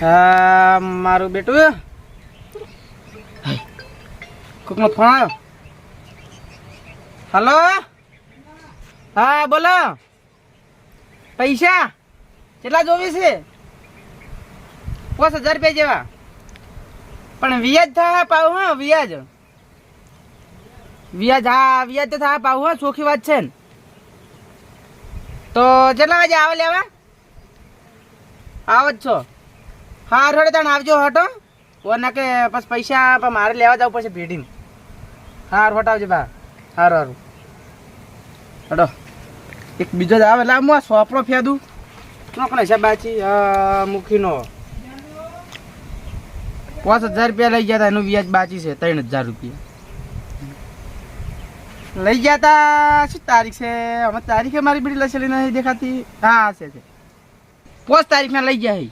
મારું બેટું કોકનો ફોન આવ્યો. હલો, હા બોલો. પૈસા કેટલા જોવી છે? 5000 રૂપિયા જેવા. પણ વ્યાજ થાય પાવ. હા વ્યાજ હા વ્યાજ તો થાય પાવ. હા ચોખ્ખી વાત છે ને. તો કેટલા વાગે આવે લેવા? આવો જ છો? હા થોડે તાણ આવજો. હટો ના કે બસ પૈસા મારે લેવા જવું પડશે પેઢીને. હાર હટાવજો બા. સારું હટો. એક બીજો જ આવે એટલે હું આ સોપડો ફેદું કોને છે બાચી મૂકીનો. 5000 રૂપિયા લઈ ગયા હતા. એનું વ્યાજ બાચી છે 3000 રૂપિયા લઈ ગયા હતા. શું તારીખ છે? અમે તારીખે મારી બીડી લસેલી નથી દેખાતી. હા છે 5 તારીખના લઈ ગયા.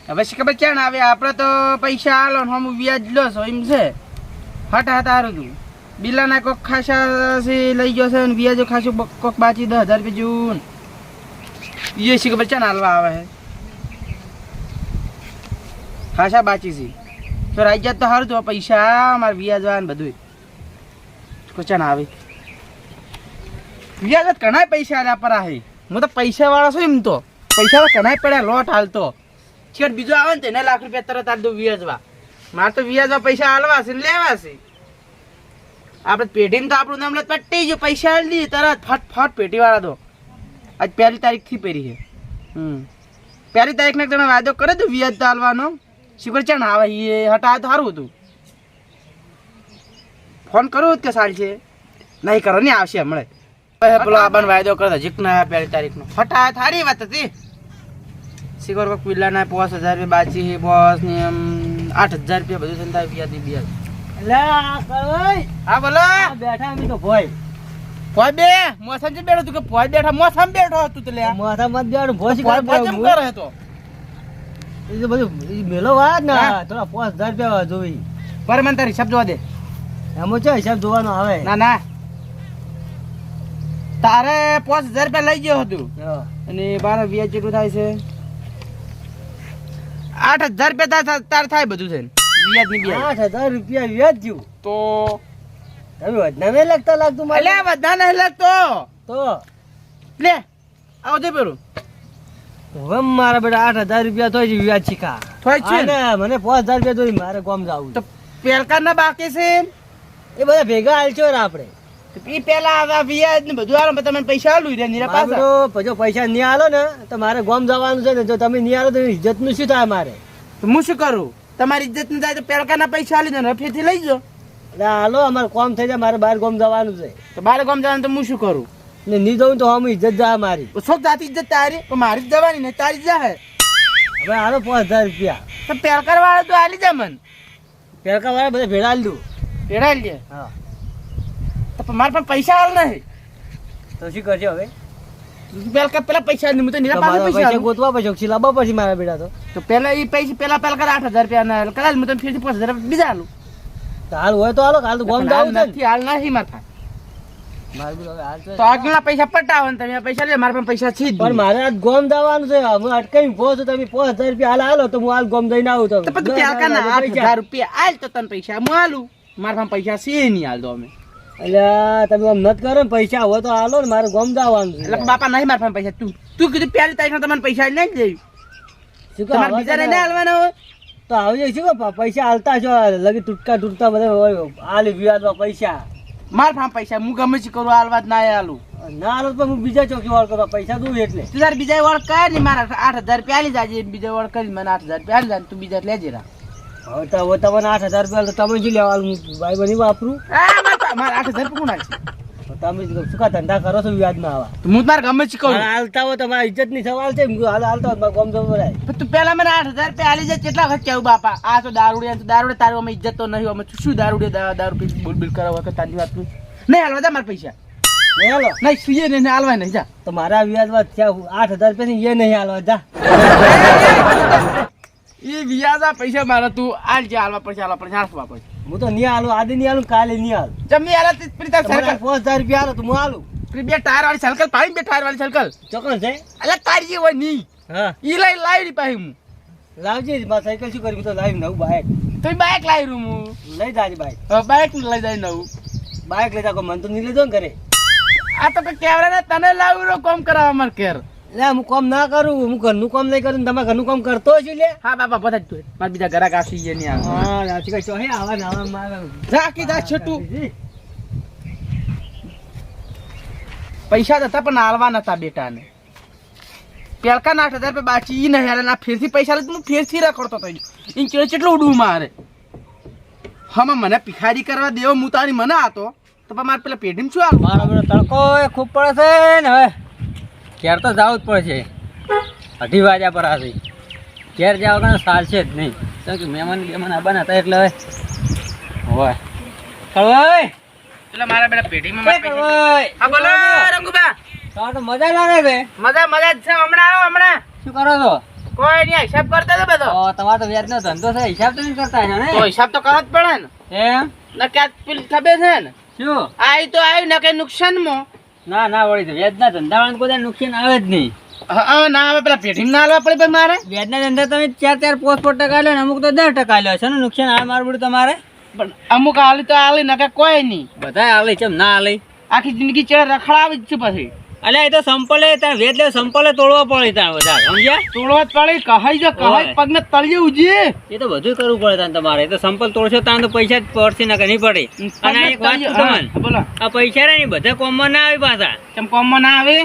હવે શું ખબર ક્યાં આવે? આપણે તો પૈસા આલો ને હું વ્યાજ લો છો એમ છે. હટા સારું તું બિલાના કોક ખાસા લઈ ગયો છે ને વ્યાજો ખાસું કોક બાચી 10,000 રૂપિયા જેવું. એ શી ખબર ક્યાં હાલવા આવે છે? ખાસા બાચી છે તો રાઈ જાત તો સારું તો પૈસા મારે વ્યાજ આવે ને બધું કોચાન આવે. વ્યાજ ઘણા પૈસા આલ્યા પર आहे. હું તો પૈસા વાળો છું. એમ તો પૈસા ઘણા પડ્યા લોટ હાલતો છેડ બીજો આવે ને તેને લાખ રૂપિયા તરત આલ દઉં વ્યાજવા. મારે તો વ્યાજવા પૈસા હાલવા છે ને લેવા છે. આપણે પેઢીને તો આપણું નામ પટી ગયું. પૈસા હાલ દી તરત ફટ પેઢી વાળા તો આજ 1 તારીખથી પડી છે. 1 તારીખને તમે વાયદો કરે તો વ્યાજ તો હાલવાનો. શીખર છે ને આવે એ હટા તો સારું હતું. ફોન કરું કે સારી છે નહીં કરો ને આવશે હમણાં. પેલો આપણને વાયદો કરે જીક ના 1 તારીખનો હટા સારી વાત હતી. શીખર કોઈ પીલાના 5000 રૂપિયા બાચી બોસ ને એમ 8000 રૂપિયા બધું થઈને થાય વ્યાજ ની વ્યાજ. હા બોલો. બેઠા અમે તો ભોય બે મોસમ જ બેઠો તું કે ભોય બેઠા મોસમ બેઠો હતું તો લે મોથા મત બેઠો ભોસી ભોય કેમ કરે તો એ તો બધું મેલો વાત ને થોડા 5000 રૂપિયા જોઈ પર મને તારી હિસાબ જોવા દે. એમાં છે હિસાબ જોવાનો આવે. ના તારે 5000 રૂપિયા લઈ ગયો હતું અને બાર વ્યાજ કેટલું થાય છે? 8000 રૂપિયા તાર થાય બધું છે વ્યાજ ની વ્યાજ. 8000 રૂપિયા વ્યાજ થયું તો તમે વધના નહીં લાગતું મારે. અલ્યા બધા નહીં લાગતો તો લે આવો દે પેલું. હવે મારા બેટા 8000 રૂપિયા તો વ્યાજ શીખા થોય છે ને મને 5000 રૂપિયા તો મારે ગામ જવું તો પેલકા ના બાકી છે એ બધા ભેગા હાલશો રે આપણે. ઈ પેલા વ્યાજ ને બધું આલો તમને પૈસા આલું રે નીરા પાછા. પછી પૈસા નહીં આલો ને તો મારે ગામ જવાનું છે ને. જો તમે નહીં આલો તો ઇજ્જત નું શું થાય મારે? તો હું શું કરું? તમારી ઇજ્જત ન જાય તો પેલકા ના પૈસા આલી દો ને રફેથી લઈ જાઓ. એટલે હાલો અમારે કામ થઈ જાય. મારે બહાર ગામ જવાનું છે. તો બાર ગામ જવાનું તો હું શું કરું? ને નહીં જવું તો અમે ઇજ્જત જાય મારી. શોખ જાતી ઇજ્જત તારી પણ મારી જ જવાની ને તારી જ જાય. હવે હાલો 5000 રૂપિયા તો પેલકર વાળા તો આલી જા મન. પેલકા વાળા બધા ભેળા આલી દઉં. ભેળા લે. હા તો મારા પાસે પૈસા હાલ નહીં તો શું કરજો હવે? પેલકા પેલા પૈસા નહીં. હું તો નીરા પાસે પૈસા પૈસા આલું. ગોતવા પછી ખીલાબા પછી મારા બેટા તો પેલા એ પૈસા પેલા પેલકર 8000 રૂપિયા ના કદાચ હું તને ફીરથી 5000 બીજા આલું. તો હાલ હોય તો હાલો. હાલ તો ગામ જવું છે નથી હાલ નથી મારા પાસે. મારે બી હવે હાલ તો આગળના પૈસા પટાવો ને તમે પૈસા લે. મારા પાસે પૈસા છે જ પણ મારે આજ ગામ જવાનું છે. હું અટકાઈ પહોંચો તમે 5000 રૂપિયા હાલ હાલો તો હું હાલ ગામ જઈને આવું. તો પછી પેલકાના 8000 રૂપિયા આલ તો તને પૈસા હું આલું. મારા પાસે પૈસા છે નહીં હાલ તો અમે. એટલે તમે આમ નત કરો ને પૈસા હોય તો હાલો ને મારે ગામ જવાનું છે. એટલે બાપા નહીં મારા પાસે પૈસા. તું કીધું 1 તારીખના તમને પૈસા નહીં જ શું કહો? તમારે બીજા નહીં હાલવાના હોય તો આવજે. શું કહો પૈસા હાલતા છો લગી તૂટતા બધા હાલી વ્યાજમાં પૈસા. મારા પાસે પૈસા હું ગમે છે કરું હાલવા જ ના હાલું. ના હાલો તો હું બીજા ચોકી વાળ કરવા પૈસા દઉં એટલે. તું તારે બીજા વળ કર ને મારા 8000 રૂપિયા આલી જાજે. બીજા વળ કરી મને 8000 રૂપિયા આલી જાય તું બીજા લેજે રા. હવે તો તમને 8000 રૂપિયા તો તમે શું લેવાનું? ભાઈ બની વાપરું. મારા 8000 કોણ છે? તમે શું કા ધંધા કરો છો વ્યાજમાં આવા? હું તારે ગમે છે કરું. હાલતા હોય તમારા ઇજ્જત ની સવાલ છે. હાલતા હોય ગામ જવું પડે. તું પેલા મને 8000 રૂપિયા આલી જાય કેટલા વખત કેવું બાપા? આ તો દારૂડિયા તારું અમે ઇજ્જત તો નહીં. અમે શું દારૂડિયા દારૂ પી બોલ કરાવ વખત તારી વાત નહીં હાલવા જા મારા પૈસા નહીં હાલો નહીં સુઈએ નહીં હાલવા નહીં જા. તો મારા વ્યાજમાં 8000 રૂપિયા એ નહીં હાલવા જા. એ વ્યાજા પૈસા મારા તું આલ જે હાલવા પડશે હાલવા પડશે. હું તો નહીં હાલું. આજે નહીં હાલું કાલે નહીં હાલું. જમી હાલ પ્રીતા સર્કલ 5000 રૂપિયા હાલો તો હું હાલું. બે ટાયર વાળી સર્કલ પાડી. બે ટાયર વાળી સર્કલ ચોક્કસ છે. એટલે તારી જે હોય નહીં હા ઈ લાવી પાહી હું લાવજે મારે સાયકલ શું કરવી તો લાવી નવું બાઇક તો બાઇક લાવી રૂમ હું લઈ જાજે બાઇક બાઇક લઈ જાય નવું બાઇક લઈ જા કોઈ મન તો નહીં લેજો ને ઘરે આ તો કેવરા ને તને લાવું રો કોમ કરાવવા માર કેર લે હું કામ ના કરું હું ઘરનું કામ નહીં કરું તમારે ઘરનું કામ કરતો છું લે હા બાપા બધા તું માર બીજા ઘરાક આવશે ઈ નહીં આવે હા રાચી કઈ ચોહે આવા ને આવા મારે રાખી દા છટું પૈસા હતા પણ આલવા નતા બેટાને પેલકા 8,000 રૂપિયા બાકી ઈ નહીં હાલે ના ફેરથી પૈસા લે તું ફેરથી રખડતો થઈ ઈ કેળે કેટલું ઉડવું મારે હમ મને ભિખારી કરવા દેવો હું તારી મને આતો તો પણ મારે પેલા પેઢીમાં શું આલું મારો બેટો તડકો એ ખૂબ પડે છે ને હવે ઘેર તો જવું જ પડશે 2:30 વાગ્યા પર આવી ઘેર જાવ કે ચાલશે જ નહીં તો કે મહેમાન આવવાના હતા એટલે હવે હોય કળવાઈ પેલા મારા બેટા પેઢીમાં એ કળવાઈ હા બોલો રંગુબા તો તો મજા લાગે છે મજા જ છે હમણાં આવો હમણાં શું કરો છો કોઈ નહીં હિસાબ કરતા તો બધો તમારો તો વ્યાજનો ધંધો છે હિસાબ તો નહીં કરતા હશો ને તો હિસાબ તો કરવો જ પડે ને એમ ના ક્યાં પેલી ખબર છે ને શું આઈ તો આવ્યું ને કઈ નુકસાનમાં ના વળી તો વ્યાજના ધંધાવાળાને કોઈ નુકસાન આવે જ નહીં હા ના હવે પેલા પેઢીમાં ના આલવા પડે ભાઈ મારે વ્યાજના ધંધા તમે 4-5% લ્યો ને અમુક તો 10% લ્યો છે ને નુકસાન આવે મારું બધું તમારે પણ અમુક આલી તો આલી ના કે કોઈ નહીં બધા આલે કેમ ના આલે આખી જિંદગી ચેડે રખડાવી જ છે પછી અલ્યા એ તો સંપલે ત્યાં વેદ લે સંપલે તોડવા પડે ત્યાં બધા સમજ્યા તોડવા જ પડે કહાઈ જો કહાઈ પગને તળિયે ઉજી એ તો બધું કરવું પડે ત્યાં તમારે એ તો સંપલ તોડશો ત્યાં તો પૈસા જ પડશે ના કે નહીં પડે અને આ એક વાત કહું તમને, બોલો આ પૈસા રે ને બધા કોમમાં ના આવે પાછા કેમ કોમમાં ના આવે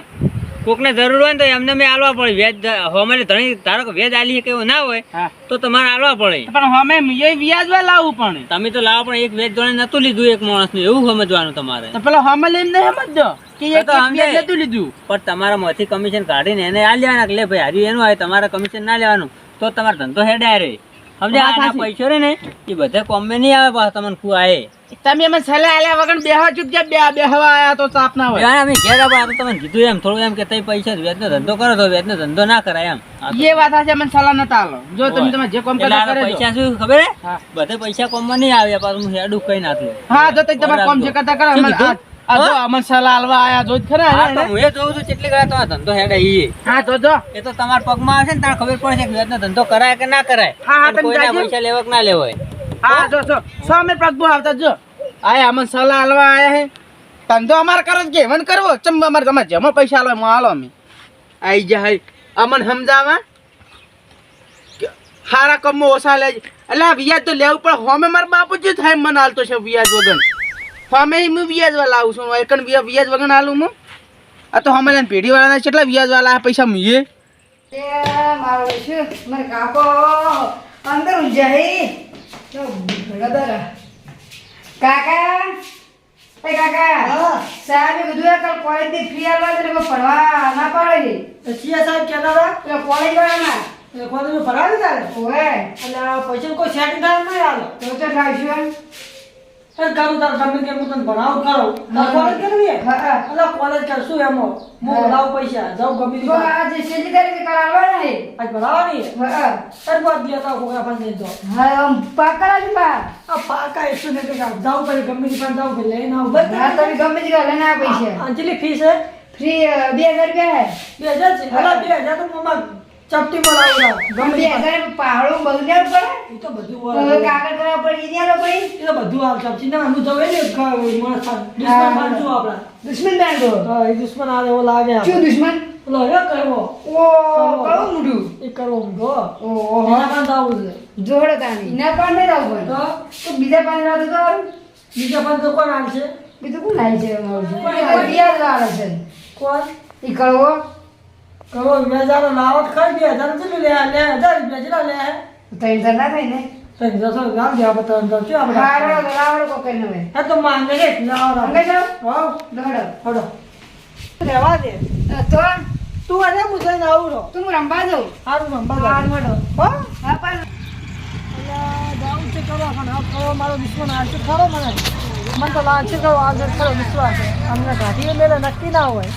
કોકને જરૂર હોય ને તો એમને મેં આલવા પડે વ્યાજ હવામાને ધણી ધારો કે વ્યાજ આલી કે એવું ના હોય હા તો તમારે આલવા પડે પણ અમે એ વ્યાજવા લાવવું પણ તમે તો લાવો પણ એક વ્યાજ જોડે નતું લીધું એક માણસનું એવું સમજવાનું તમારે તો પેલો અમે લઈને સમજજો કે એક તો સમજાય. વ્યાજ નતું લીધું પણ તમારા માંથી કમિશન કાઢીને એને આ લેવાના કે લે ભાઈ હારી એનું આવે તમારે કમિશન ના લેવાનું તો તમારો ધંધો હેડાય રે સમજ્યા આના પૈસો રે ને એ બધા કોમે નહીં આવે પાછા તમને કુ આયે તમે અમે સલાહ આલ્યા વગર બેહવા ચૂક્યા બેહવા આયા તો તાપ ના હોય અમે ઘેર આપણે તો તમને કીધું એમ થોડું એમ કે તઈ પૈસા વ્યાજનો ધંધો કરો તો વ્યાજનો ધંધો ના કરાય એમ એ વાત છે મને સલાહ નતા આલો જો તમે જે કોમ એટલે કરતા આના કરે પૈસા શું ખબર હે હા. બધા પૈસા કોમમાં નહીં આવે પાછું હું હેડું કઈ નાખું હા જો તમે તમારે કોમ જે કરતા કરે શું અમને કીધું? આ જો અમને સલાહ આલવા આયા જો જ ખરા હા એને? તો હું એ જોઉં છું કેટલી કરા તમારો ધંધો હેડે ઈ હા જો એ તો તમારા પગમાં આવશે ને તારે ખબર પડશે કે વ્યાજનો ધંધો કરાય કે ના કરાય હા, હા, અને તમે કોઈના જાજો. પૈસા લેવા કે ના લેવાય હા જો સામે પ્રભુ આવતા જો આયા અમને સલાહ આલવા આયા હે ધંધો અમારે કરો જ કે મને કરવો ચમ અમારે તમારે જેમાં પૈસા આલો એમાં આલો અમે આઈ જાય અમને સમજાવા હારા કમો ઓછા લેજ એટલે આ વ્યાજ તો લેવું પણ હોમે મારા બાપુ જ થાય મને હાલતો છે વ્યાજ વગર હોમે હું વ્યાજ વાળા આવું છું એકન વ્યાજ વગર હાલું હું આ તો હોમે લઈને પેઢી વાળાના કેટલા વ્યાજ વાળા પૈસા મુએ મારો શું મારે કાકો અંદર જાય કાકા એ કાકા સાહેબ કીધું કાલ કોલેજ થી ફી આવવા છે ભણવા ના પાડે સીએ સાહેબ કહેતા હતા કોલેજ વાળાના એટલે કોલેજ ભરાવી તારે ઓએ એટલે પૈસા કોઈ સેટિંગ થાય નહીં આલો તો તો લાવશું એ કરું તાર ગમે તે હું તને ભણાવું કરો તાર કોલેજ કરવી હા એટલે કોલેજ કરશું એમાં હું લાવ પૈસા જાઉં ગમે તે તો આજે સેજી તારીખે કાલ આવવાના હે આજ ભણાવવાની હા તાર બાદ લેતા કોકા ફાંસી દો હા પાકરા જ પા આ પાકા એટલું ને કે જાઉં પડે ગમે તે પણ જાઉં કે લઈને આવું હા તમે ગમે તે કાલે ના પૈસા અંજલી ફીસ હે ફ્રી 2000 રૂપિયા હે 2000 છે અલા 2000 તો મમ્મા ચપટી બોલાવડા ગમે તે 2000 પહાડો બધું લેવું પડે એ તો બધું તો હોય કાગળ કરવા પડે ઈ ન્યાલો પડી એ તો બધું આવ ચપટી ના હું જવે ને માણસ દુશ્મન માનજો આપડા દુશ્મન બાંધો હા એ દુશ્મન આવે એવો લાગે શું દુશ્મન ઓલો હે કરવો ઓ કળું મૂઢું એ કરવો ઊંઘો ઓહો એના પણ જાવું છે જોડે તાની ના પણ નહીં રાવું તો તો બીજા પાંચ રાત તો બીજા પણ તો કોણ આવશે બીજું કોણ આવી છે મારું બિયાર વાળો છે કોણ ઈ કળવો કરવો વેજાનો લાવત ખાઈ 2000 કેટલું લે 1000 રૂપિયા જેટલા લે તઈ તો ના થાય ને તો જસો ગામ જેવા બતાવ તો શું આપણે હારો રાવડો કો કરીને હવે હા તો માંગે રે લાવ અંગે જાવ હા દોડો હડો રહેવા દે તો તું આજે મુસાઈ આવું રો તું રંબા જાઉં હારું નંબર હાર મળો હો હા પણ જાઉં છે કરો પણ આ કરો મારો દુશ્મન આવશે ખરો મને તો લાગશે કરો આગળ ખરો વિશ્વાસ છે અમને કાઢી મેલે નક્કી ના હોય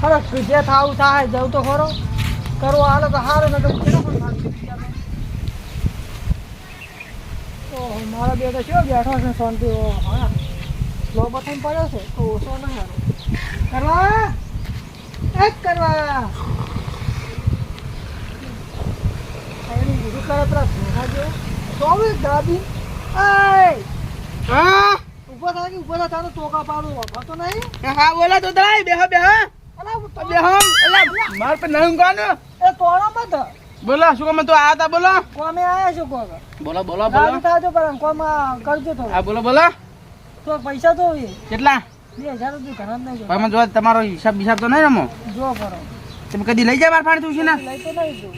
ખરો જે થાવું થાય જવું તો ખરો કરવો હાલો તો સારું ને તો કેનો પણ લાગશે ઓહો મારો બેટો શું બેઠો છે શાંતિ હા સ્લો બટન પડ્યો છે તો ઓછો નહીં હારો કરવા એનું બધું કરે પેલા ધોખા જેવું. તો હવે દાદી એય હા ઊભો થાય કે ઊભો થાય તારો ટોકા પાડું વાપરતો નહીં. હા બોલો તો દરાય બેહો બેહો અલા બેહો એલા માર પર નવું ગાનો એ તોડો મત. બોલો શું કામ તો આયા તા બોલો કોમે આયા છો કોક. બોલો બોલો ગાડી થાજો પણ કોમ કરજો તો. હા બોલો બોલો તો પૈસા તો કેટલા 2000 રૂપિયા ઘણા જ નહીં તમે જો તમારો હિસાબ બિસાબ તો નહીં રમો જો કરો. તમે કદી લઈ જાય માર ફાણથી ઉછી ના લઈ તો નહીં તું.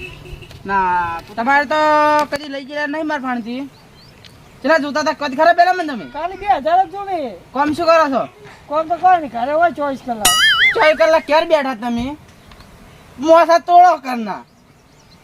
ના તમારે તો કદી લઈ ગયા નહીં માર ફાણથી ચલા જોતા તા કદ ખરા પેલા મને તમે ખાલી 2000 જ જોવે. કોમ શું કરો છો કોમ તો કોઈ નહીં ઘરે હોય 24 કલાક. 4 કલાક ક્યારે બેઠા તમે મોસા તોડો કરના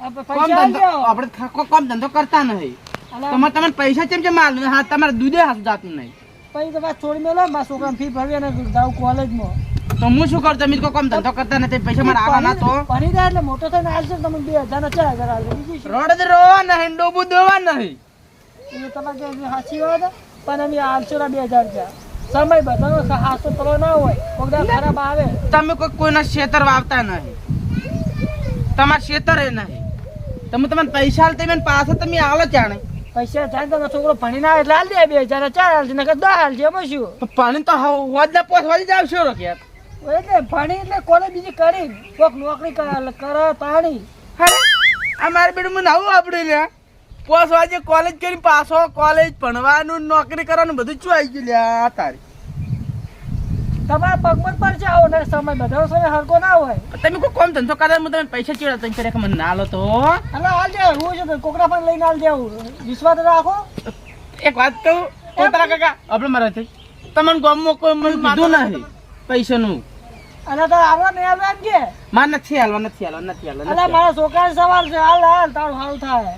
આપણે કોમ પૈસા ધંધો આલજો. આપણે કોમ ધંધો કરતા નહીં અલા તમને પૈસા કેમ કેમ માલ હા તમારે દૂધે હાથ જાતું નહીં પછી તો વાત છોડી મેલો મારા છોકરાને ફી ભરવી અને જાઉં કોલેજમાં. તો હું શું કરું તમે કોમ ધંધો કરતા નથી પૈસા મારે આવા ના તો ભણી જાય એટલે મોટો થઈને આવશે તમે 2000 ને 4000 આવશે. બીજું શું? રોડ જ રોવા નહીં ડોબું દોવા નહીં એ તમારે જે સાચી વાત પણ અમે આવશો 2000 છે. સમય બધાનો હાથો તરો ના હોય કોકદા ખરાબ આવે. તમે કોઈના ખેતર વાવતા નહીં તમારા ખેતર એ નહીં તમે તમને પૈસા આલ તમે પાછા તમે આલો ચાણે પૈસા થાય તો છોકરો ભણીને આવે એટલે હાલ દે 2000 4 હાલ છે નકર 10 હાલ છે એમાં શું. તો પાણી તો હોજ ના પોસ વાળી જાવ છો રોક્યા એટલે ભણી એટલે કોલેજ બીજી કરી કોક નોકરી કરે પાણી. અરે આ મારે બેડું મને આવું આપણે લ્યા પોસ વાજે કોલેજ કરી પાછો કોલેજ ભણવાનું નોકરી કરવાનું બધું શું આવી ગયું લ્યા તારી તમારા પગમત પર છે આવો ને સમય બધો સમય હરકો ના હોય. તમે કોઈ કોમ ધંધો કરે હું તમે પૈસા ચીડા તમે કરે મને ના લો તો એટલે હાલ દે હું છે તો કોકરા પણ લઈને હાલ દેવું વિશ્વાસ રાખો. એક વાત કહું તારા કાકા આપણે મારા થઈ તમને ગામમાં કોઈ મને કીધું નહીં પૈસાનું અને તારે આવવા નહીં આવે એમ કે માર નથી હાલવા નથી હાલવા નથી એટલે હાલવા મારા છોકરાને સવાલ છે હાલ હાલ તારું સારું થાય.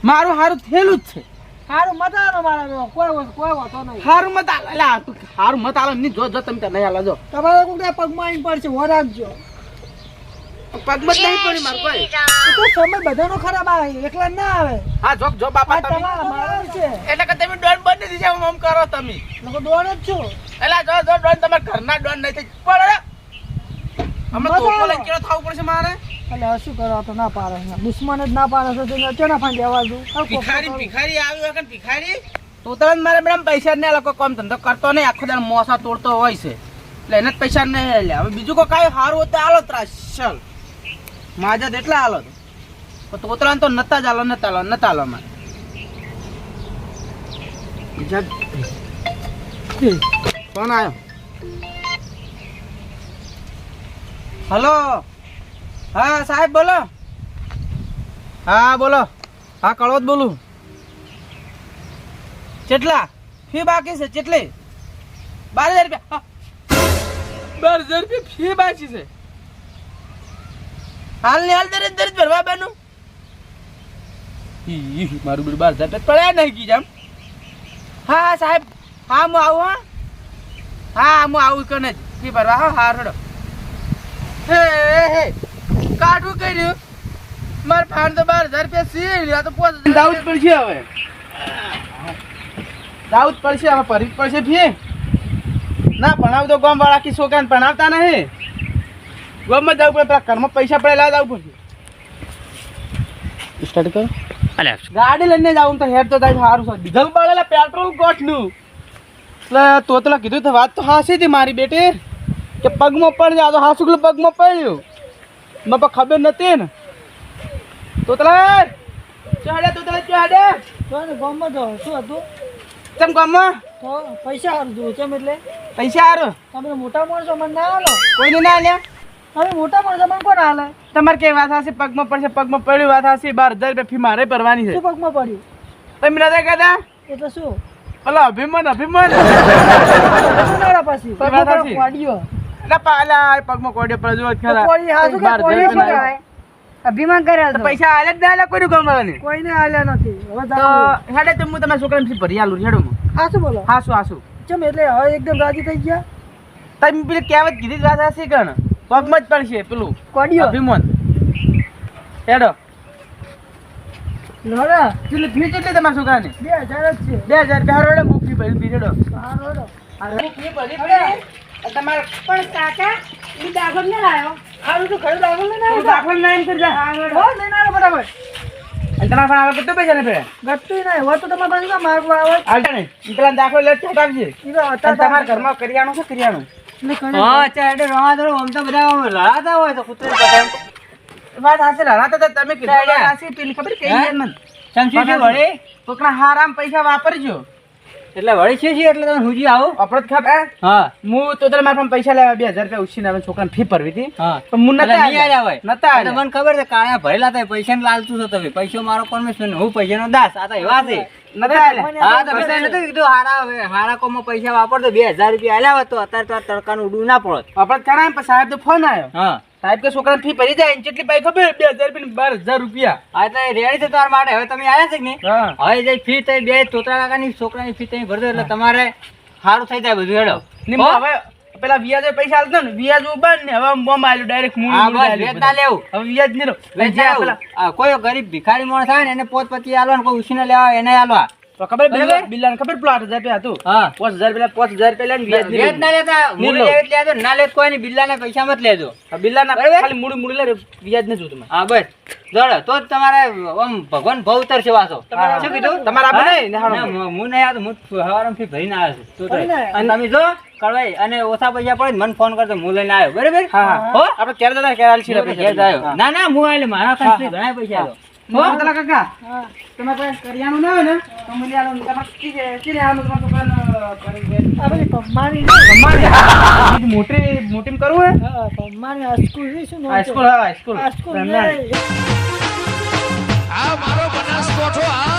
મારું હારું થયેલું જ છે સારું મત આવે મારા કોઈ વાતો નહીં. હારું મત આલે હારું મત આલે નહીં જો તમે ત્યાં નહીં હાલો જો તમારે કોઈ પગમાં આવીને પડશે હો રાખજો. પગમત નહીં પડી મારું કોઈ તો સમય બધાનો ખરાબ આવે એકલા ના આવે. હા જો જો બાપા આ તમે તમારા મારા છે એટલે કે તમે ડોન બંધ નથી જાવ આમ કરો તમે લોકો દોડ જ છું. એટલે જો જો ડોન તમારા ઘરના ડોન નહીં થઈ પડે હમણાં તોફો લઈને કેળો થવું પડશે મારે એટલે શું કરવા તો ના પાડે છે. દુશ્મન જ ના પાડે છે તેને અચાનક ફાંડી લેવા દઉં. ભિખારી આવી વખત ભિખારી તો તમે મારે મેડમ પૈસા ને લોકો કોમ ધંધો કરતો નહીં આખો દાડો મોસા તોડતો હોય છે એટલે એને જ પૈસા નહીં લે હવે બીજું કોઈ કાંઈ સારું હોય તો આલો ત્રાસ ચાલ માજા એટલા આલો તો તોતરાને તો નતા જ આલો નતા આલો મારે કોણ આવ્યો હલો હા સાહેબ બોલો હા બોલો હા કળવત બોલું કેટલા ફી બાકી છે કેટલી 12000 રૂપિયા 12000 રૂપિયા ફી બાકી છે હાલ ને હાલ દરેજ ભરવા બેનું મારું બીડું 12000 રૂપિયા પડ્યા નહીં કી જામ હા સાહેબ હા હું આવું હા હું આવું કને ફી ભરવા હા હા રડો હે કાઢવું કર્યું મારે ફાન તો 12000 રૂપિયા સી તો પોત દાઉદ પડશે હવે દાઉદ પડશે હવે ભરવી પડશે ફી ના ભણાવ તો ગામ વાળા કી છોકરાને ભણાવતા નહીં ગામમાં જવું પડે પેલા ઘરમાં પૈસા પડેલા જવું પડશે સ્ટાર્ટ કરો ગાડી લઈને જાવ તો હેડ તો થાય સારું છે ડીઝલ બળેલા પેટ્રોલ ગોઠનું એટલે તોતલા કીધું તો વાત તો હાસી હતી મારી બેટી કે પગમાં પડી જાય તો હાસુ પગમાં પડ્યું મને પણ ખબર નથી ને તોતલા ચાડે તો ને ગામમાં તો શું હતું કેમ ગામમાં તો પૈસા સારું જોવું કેમ એટલે પૈસા હારો તમે મોટા માણસો મને ના હાલો. કોઈને ના લ્યા તમે મોટા માણસો મને કોણ હાલે. તમારે કઈ વાત હશે પગમાં પડશે પગમાં પડ્યું વાત હશે 12000 રૂપિયા ફી મારે ભરવાની છે શું પગમાં પડ્યું તમે નતા કહેતા એટલે શું ઓલા અભિમાન શું પાછી વાત સાચી. વાડીઓ એટલે પાલા પગમાં કોડ્યો પડ્યો ખરા કોળી હાચું કે કોળી શું કહેવાય? અભિમાન કરે તો પૈસા હાલે જ ના કોઈ ગમવાને કોઈને હાલ્યા નથી હવે તો જાઓ. હેડે તો હું તમારા છોકરાને ફી ભરી આલું હેડો હા શું બોલો હાસુ ચમ એટલે હવે એકદમ રાજી થઈ ગયા. તમે પેલી કહેવત કીધી જ વાત હશે કણ પગમાં જ પડશે પેલું કોડીઓ અભિમાન હેડો લોડા કેટલી ફી કેટલી તમારા છોકરાને 2000 જ છે. 2000 રૂપિયા હારો હેડો હું ફી ભરી દીધી હેડો હા લોડો. હું ફી ભરી દીધી. તમારે પણ કાકા એ દાખલ ન લાવ્યો. હારું તો ઘરે દાખલ લઈને તું દાખલ ના એમ કરી જા આવ્યો. લઈને આવ્યો બરાબર. તમારા પણ આવે કેટલું પૈસા ને પડે ગતું નહીં હોય તો તમારે પાસે ના માગવા આવે આવતા નહીં પેલા દાખલો લે ચટાવજે ઈ તો અને હતા તમારા ઘરમાં કરિયાણું છે કરિયાણું હા ચાડે રવા દો આમ તો બધા લડાતા હોય તો કૂતરી પતંગ વાત હાસે લડાતા હતા તમે કીધું ચાલ્યા. હાસે પેલી ખબર કઈ હે? છે મને ચમચી છે વળી કોકના હારામ પૈસા વાપરજો એટલે વળી છે એટલે તમે હુજી આવો અપડત ખબર હા હું તો તારા મારા પૈસા લેવા 2000 રૂપિયા ઉછીને આવે છોકરાને ફી ભરવી હતી હા પણ હું નતા નહીં આવ્યા હોય નતા એટલે મને ખબર છે કાળા ભરેલા થાય પૈસા ને લાલતું છો તમે પૈસો મારો પરમેશ્વર હું પૈસાનો દાસ આ તો એવા છે નતા આલ્યા. હા તો બધા નતું કીધું હારા કોમમાં પૈસા વાપરતો 2000 રૂપિયા આલ્યા હોત તો અત્યારે તો આ તડકાનું ઉડવું ના પડત અપડત કરાય પણ સાહેબ તો ફોન આવ્યો હા સાહેબ કે છોકરાને ફી ભરી જાય કેટલી પૈ ખબર 2000 રૂપિયા 12000 રૂપિયા આ તો રેડી છે તમારા માટે હવે તમે આવ્યા છે કે નહીં હા હવે જે ફી થઈ બે તોતરા કાકાની છોકરાની ફી તમે ભરજો એટલે તમારે સારું થઈ જાય બધું હેડો ને હવે પેલા વ્યાજે પૈસા આલતો ને વ્યાજ ઉબાડ ને હવે મોમ આલ્યું ડાયરેક્ટ હા બસ વેચ ના લેવું હવે વ્યાજ નહીં વેચ ના લેવું. આ કોઈ ગરીબ ભિખારી માણસ આવે ને એને પોત પચી આલવાનું કોઈ ઉછીને લેવા એને આલવા તો ખબર બરાબર? બિલ્લાને ખબર પેલો 8000 રૂપિયા હતું હા 5000 પેલા 5000 રૂપિયા લઈને વ્યાજ વેચ ના લેતા નહીં મૂડી લો. લેવી લેજો ના લેત કોઈ નહીં બિલ્લાને પૈસા મત લેજો બિલ્લાના બરાબર? ખાલી મૂડી લે વ્યાજ ન જોતું હા બસ જોડે તો જ તમારે આમ ભગવાન ભાવ ઉતરશે વાસો હા. શું કીધું તમારે આપે હા? નહીં, નિહાળો. ના, હું નહીં આવતો હું સવારમાં ફી ભરીને આવ્યો છું તો ભરીને આવ્યો? અને તમે જો કળવાઈ અને ઓછા પૈસા પડે ને મને ફોન કરજો હું લઈને આવ્યો બરાબર હા હા હો આપણે ક્યારે દાદા ક્યારે આલશી હું ઘેર આવ્યો. ના ના હું આલે મારા પાસે ઘણા પૈસા આવ્યો મોતલા કાકા હા તમે કોઈ કરિયાણું ના હોય ને તો મને આલો તમારે કીને આલો તમારે દુકાન કરી દે આ બધી પમ્માની અમારે મોટી મોટી કરવું હે હા પમ્માની સ્કૂલ ની શું હાઈ સ્કૂલ હા હાઈ સ્કૂલ આ સ્કૂલ નહીં. આ મારો બનાસકોઠો આ